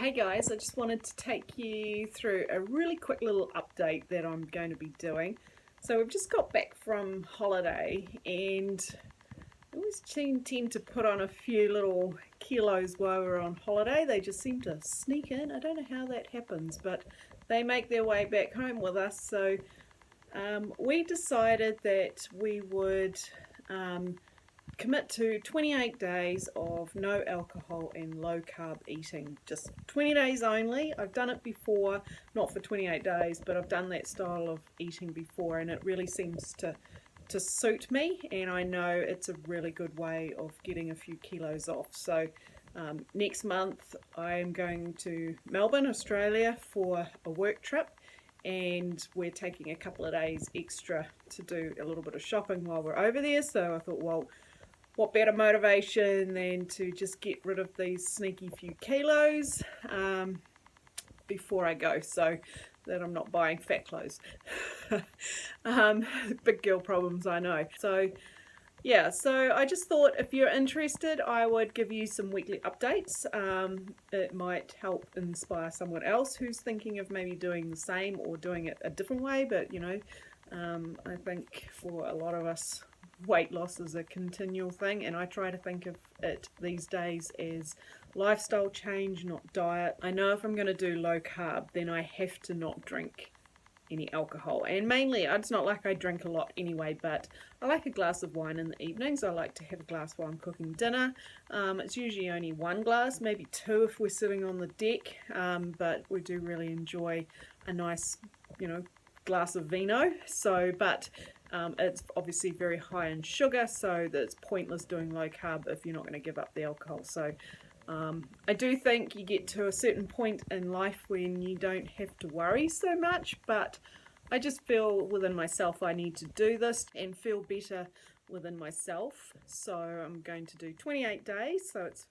Hey guys, I just wanted to take you through a really quick little update that I'm going to be doing. So we've just got back from holiday and I always tend to put on a few little kilos while we're on holiday. They just seem to sneak in. I don't know how that happens, but they make their way back home with us. So we decided that we would commit to 28 days of no alcohol and low carb eating. Just 20 days only. I've done it before, not for 28 days, but I've done that style of eating before and it really seems to suit me, and I know it's a really good way of getting a few kilos off. So next month I am going to Melbourne, Australia for a work trip, and we're taking a couple of days extra to do a little bit of shopping while we're over there. So I thought, well, what better motivation than to just get rid of these sneaky few kilos before I go, so that I'm not buying fat clothes. Big girl problems, I know. So yeah, so I just thought if you're interested, I would give you some weekly updates. It might help inspire someone else who's thinking of maybe doing the same or doing it a different way. But you know, I think for a lot of us, weight loss is a continual thing, and I try to think of it these days as lifestyle change, not diet. I know if I'm going to do low carb, then I have to not drink any alcohol, and mainly it's not like I drink a lot anyway, but I like a glass of wine in the evenings. I like to have a glass while I'm cooking dinner. It's usually only one glass, maybe two if we're sitting on the deck, but we do really enjoy a nice, you know, glass of vino. So but it's obviously very high in sugar, so that it's pointless doing low carb if you're not going to give up the alcohol. So I do think you get to a certain point in life when you don't have to worry so much, but I just feel within myself I need to do this and feel better within myself. So I'm going to do 28 days, so it's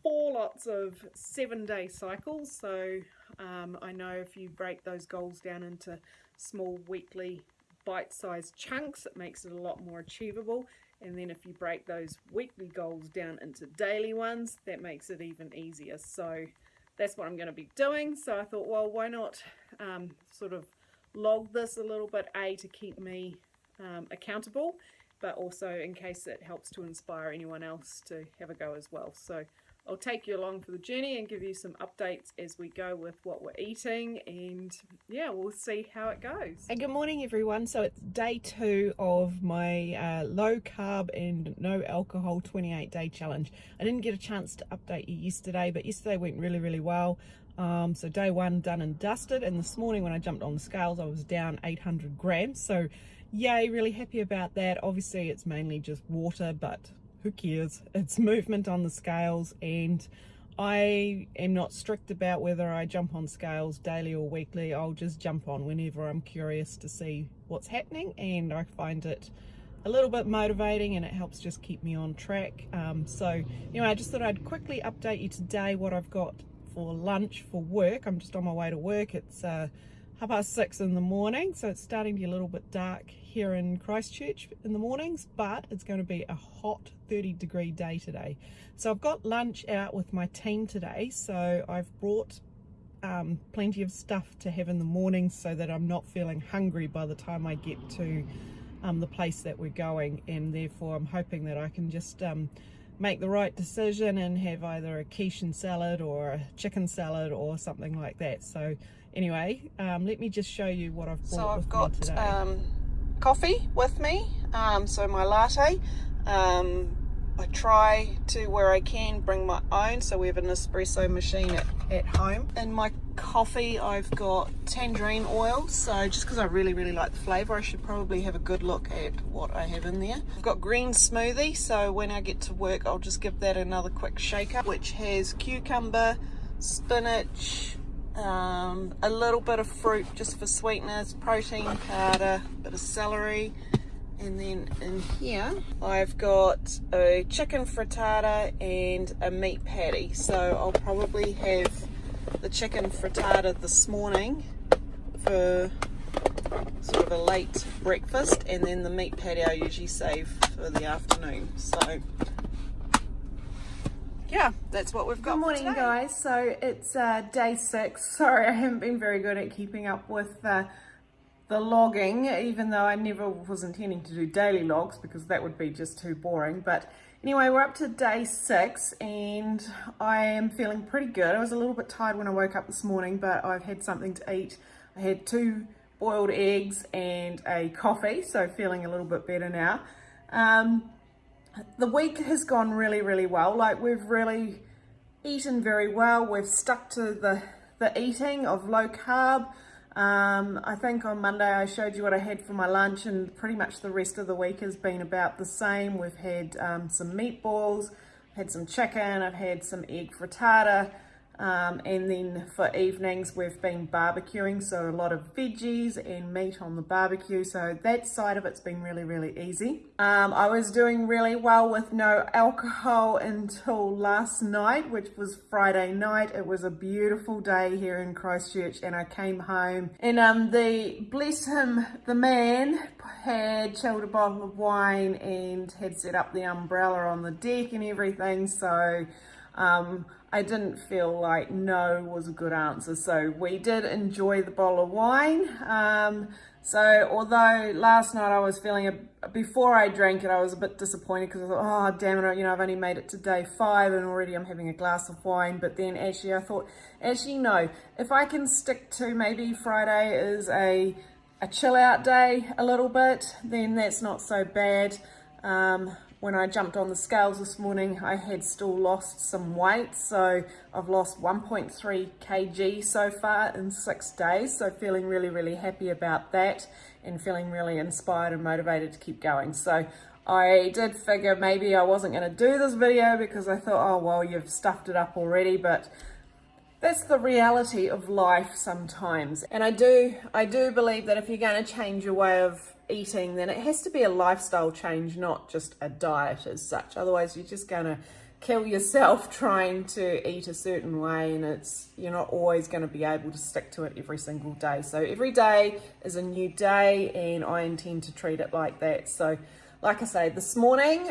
4 lots of 7-day cycles. So I know if you break those goals down into small weekly bite-sized chunks, it makes it a lot more achievable. And then if you break those weekly goals down into daily ones, that makes it even easier. So that's what I'm going to be doing. So I thought, well, why not sort of log this a little bit, to keep me accountable, but also in case it helps to inspire anyone else to have a go as well. So I'll take you along for the journey and give you some updates as we go with what we're eating, and yeah, we'll see how it goes. Hey, good morning everyone. So it's day 2 of my low carb and no alcohol 28-day challenge. I didn't get a chance to update you yesterday, but yesterday went really well. So day 1 done and dusted, and this morning when I jumped on the scales I was down 800 grams. So yay, really happy about that. Obviously it's mainly just water, but who cares? It's movement on the scales, and I am not strict about whether I jump on scales daily or weekly. I'll just jump on whenever I'm curious to see what's happening, and I find it a little bit motivating and it helps just keep me on track. So anyway, I just thought I'd quickly update you today what I've got for lunch for work. I'm just on my way to work. It's 6:30 in the morning, so it's starting to be a little bit dark here in Christchurch in the mornings, but it's going to be a hot 30-degree day today. So I've got lunch out with my team today, so I've brought plenty of stuff to have in the morning so that I'm not feeling hungry by the time I get to the place that we're going, and therefore I'm hoping that I can just make the right decision and have either a quiche and salad or a chicken salad or something like that. So anyway, let me just show you what I've brought. So I've got coffee with me, so my latte. I try to, where I can, bring my own, so we have an espresso machine at home. In my coffee I've got tangerine oil, so just because I really like the flavour, I should probably have a good look at what I have in there. I've got green smoothie, so when I get to work I'll just give that another quick shake up, which has cucumber, spinach, a little bit of fruit just for sweetness, protein powder, a bit of celery, and then in here I've got a chicken frittata and a meat patty. So I'll probably have the chicken frittata this morning for sort of a late breakfast, and then the meat patty I usually save for the afternoon. So yeah, that's what we've got. Good morning, guys. So it's day 6. Sorry, I haven't been very good at keeping up with the logging, even though I never was intending to do daily logs because that would be just too boring. But anyway, we're up to day 6 and I am feeling pretty good. I was a little bit tired when I woke up this morning, but I've had something to eat. I had 2 boiled eggs and a coffee, so feeling a little bit better now. The week has gone really, really well. Like, we've really eaten very well. We've stuck to the eating of low carb. I think on Monday I showed you what I had for my lunch, and pretty much the rest of the week has been about the same. We've had some meatballs, had some chicken, I've had some egg frittata, and then for evenings we've been barbecuing, so a lot of veggies and meat on the barbecue, so that side of it's been really, really easy. I was doing really well with no alcohol until last night, which was Friday night. It was a beautiful day here in Christchurch, and I came home and bless him, the man had chilled a bottle of wine and had set up the umbrella on the deck and everything, so I didn't feel like no was a good answer. So we did enjoy the bottle of wine. So although last night I was feeling, before I drank it, I was a bit disappointed because I thought, oh damn it, I've only made it to day 5 and already I'm having a glass of wine. But then actually I thought, no, if I can stick to maybe Friday is a chill out day a little bit, then that's not so bad. When I jumped on the scales this morning, I had still lost some weight, so I've lost 1.3 kg so far in 6 days, so feeling really, really happy about that and feeling really inspired and motivated to keep going. So I did figure maybe I wasn't going to do this video because I thought, oh well, you've stuffed it up already, but that's the reality of life sometimes. And I do believe that if you're going to change your way of eating, then it has to be a lifestyle change, not just a diet as such. Otherwise you're just going to kill yourself trying to eat a certain way, and you're not always going to be able to stick to it every single day. So every day is a new day, and I intend to treat it like that. So like I say, this morning,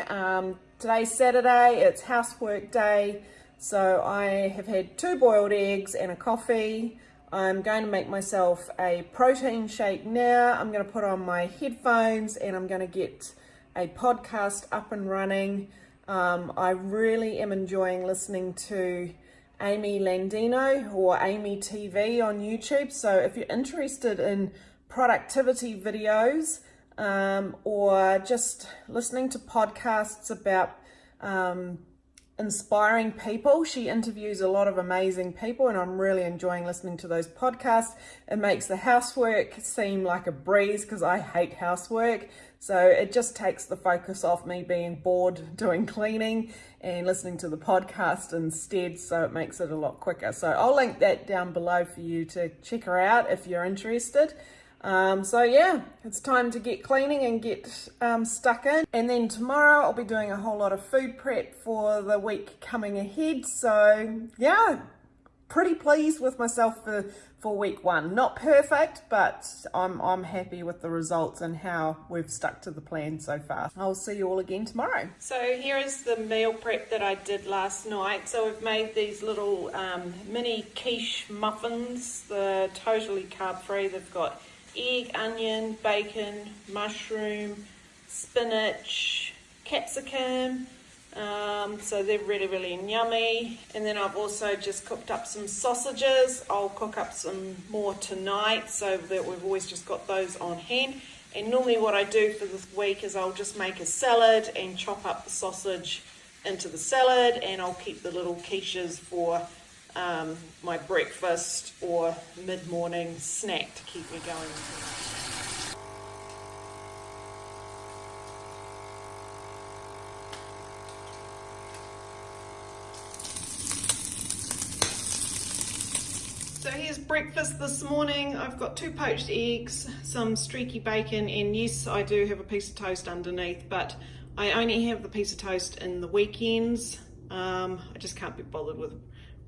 today's Saturday, it's housework day, so I have had 2 boiled eggs and a coffee. I'm going to make myself a protein shake now. I'm going to put on my headphones and I'm going to get a podcast up and running. I really am enjoying listening to Amy Landino, or Amy TV on YouTube. So if you're interested in productivity videos, or just listening to podcasts about inspiring people, she interviews a lot of amazing people, and I'm really enjoying listening to those podcasts. It makes the housework seem like a breeze because I hate housework, so it just takes the focus off me being bored doing cleaning and listening to the podcast instead, so it makes it a lot quicker. So I'll link that down below for you to check her out if you're interested. So yeah, it's time to get cleaning and get stuck in. And then tomorrow I'll be doing a whole lot of food prep for the week coming ahead. So yeah, pretty pleased with myself for week 1. Not perfect, but I'm happy with the results and how we've stuck to the plan so far. I'll see you all again tomorrow. So here is the meal prep that I did last night. So we've made these little mini quiche muffins. They're totally carb free. They've got egg, onion, bacon, mushroom, spinach, capsicum, so they're really, really yummy. And then I've also just cooked up some sausages. I'll cook up some more tonight, so that we've always just got those on hand. And normally what I do for this week is I'll just make a salad and chop up the sausage into the salad, and I'll keep the little quiches for my breakfast or mid-morning snack to keep me going. So here's breakfast this morning. I've got 2 poached eggs, some streaky bacon, and yes, I do have a piece of toast underneath, but I only have the piece of toast in the weekends. I just can't be bothered with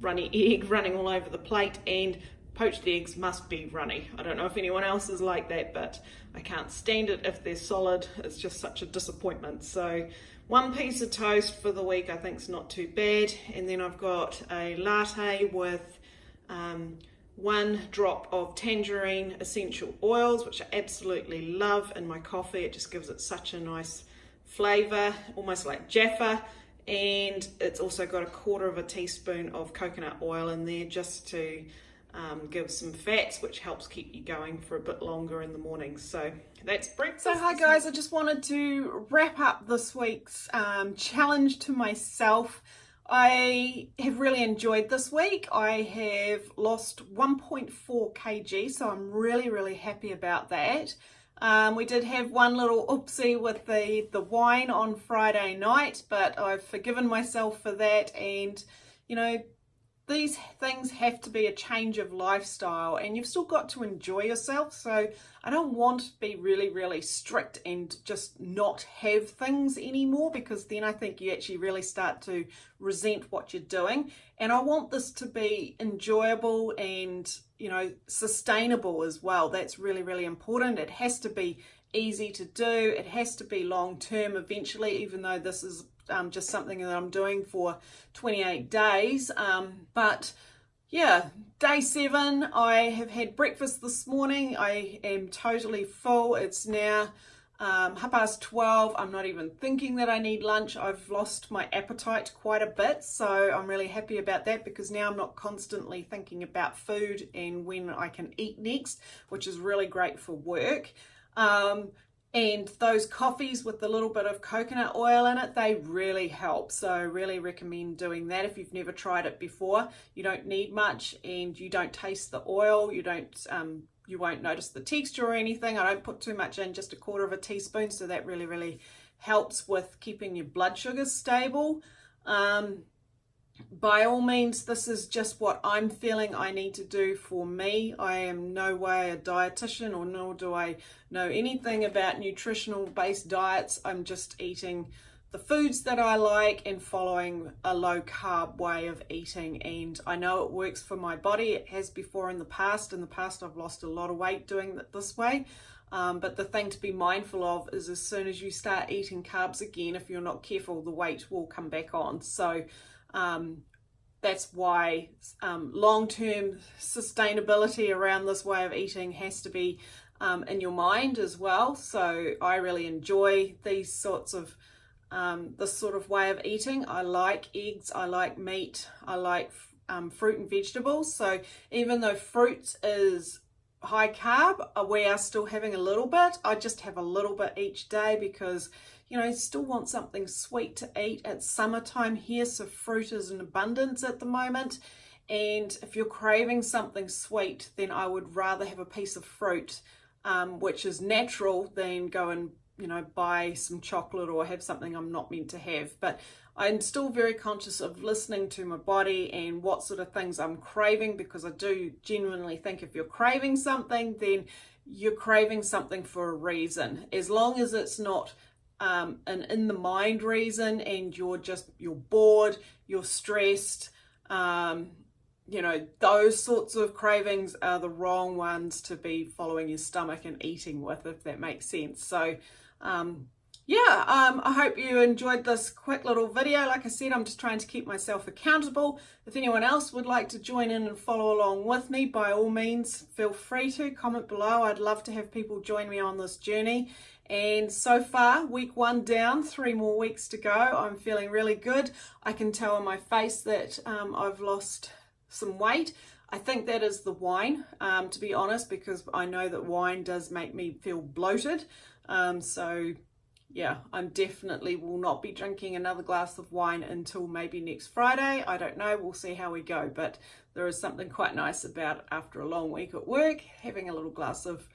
runny egg running all over the plate, and poached eggs must be runny. I don't know if anyone else is like that, but I can't stand it if they're solid. It's just such a disappointment. So one piece of toast for the week I think is not too bad. And then I've got a latte with 1 drop of tangerine essential oils, which I absolutely love in my coffee. It just gives it such a nice flavour, almost like Jaffa. And it's also got 1/4 teaspoon of coconut oil in there just to give some fats, which helps keep you going for a bit longer in the morning. So that's breakfast. So hi guys, I just wanted to wrap up this week's challenge to myself. I have really enjoyed this week. I have lost 1.4 kg, so I'm really happy about that. We did have one little oopsie with the wine on Friday night, but I've forgiven myself for that. And you know, these things have to be a change of lifestyle, and you've still got to enjoy yourself. So I don't want to be really strict and just not have things anymore, because then I think you actually really start to resent what you're doing. And I want this to be enjoyable and, you know, sustainable as well. That's really important. It has to be easy to do. It has to be long term eventually, even though this is just something that I'm doing for 28 days. But yeah, day 7, I have had breakfast this morning. I am totally full. It's now 12:30. I'm not even thinking that I need lunch. I've lost my appetite quite a bit, so I'm really happy about that, because now I'm not constantly thinking about food and when I can eat next, which is really great for work. And those coffees with a little bit of coconut oil in it, they really help. So I really recommend doing that if you've never tried it before. You don't need much, and you don't taste the oil. You won't notice the texture or anything. I don't put too much in, just 1/4 teaspoon. So that really helps with keeping your blood sugars stable. By all means, this is just what I'm feeling I need to do for me. I am no way a dietitian, or nor do I know anything about nutritional based diets. I'm just eating the foods that I like and following a low carb way of eating. And I know it works for my body. It has before in the past. In the past, I've lost a lot of weight doing it this way. But the thing to be mindful of is, as soon as you start eating carbs again, if you're not careful, the weight will come back on. So that's why long-term sustainability around this way of eating has to be in your mind as well. So I really enjoy these sorts of this sort of way of eating. I like eggs, I like meat, I like fruit and vegetables. So even though fruit is high carb, we are still having a little bit. I just have a little bit each day, because you know, I still want something sweet to eat. It's summertime here, so fruit is in abundance at the moment. And if you're craving something sweet, then I would rather have a piece of fruit, which is natural, than go and, you know, buy some chocolate or have something I'm not meant to have. But I'm still very conscious of listening to my body and what sort of things I'm craving, because I do genuinely think if you're craving something, then you're craving something for a reason. As long as it's not an in the mind reason, and you're bored, you're stressed, you know, those sorts of cravings are the wrong ones to be following your stomach and eating with, if that makes sense. So I hope you enjoyed this quick little video. Like I said, I'm just trying to keep myself accountable. If anyone else would like to join in and follow along with me, by all means feel free to comment below. I'd love to have people join me on this journey. And so far, week 1 down, 3 more weeks to go. I'm feeling really good. I can tell on my face that I've lost some weight. I think that is the wine, to be honest, because I know that wine does make me feel bloated. So yeah, I definitely will not be drinking another glass of wine until maybe next Friday. I don't know, we'll see how we go. But there is something quite nice about, after a long week at work, having a little glass of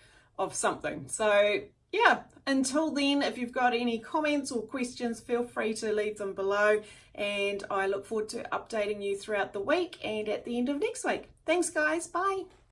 something. So yeah, until then, if you've got any comments or questions, feel free to leave them below, and I look forward to updating you throughout the week and at the end of next week. Thanks guys, bye.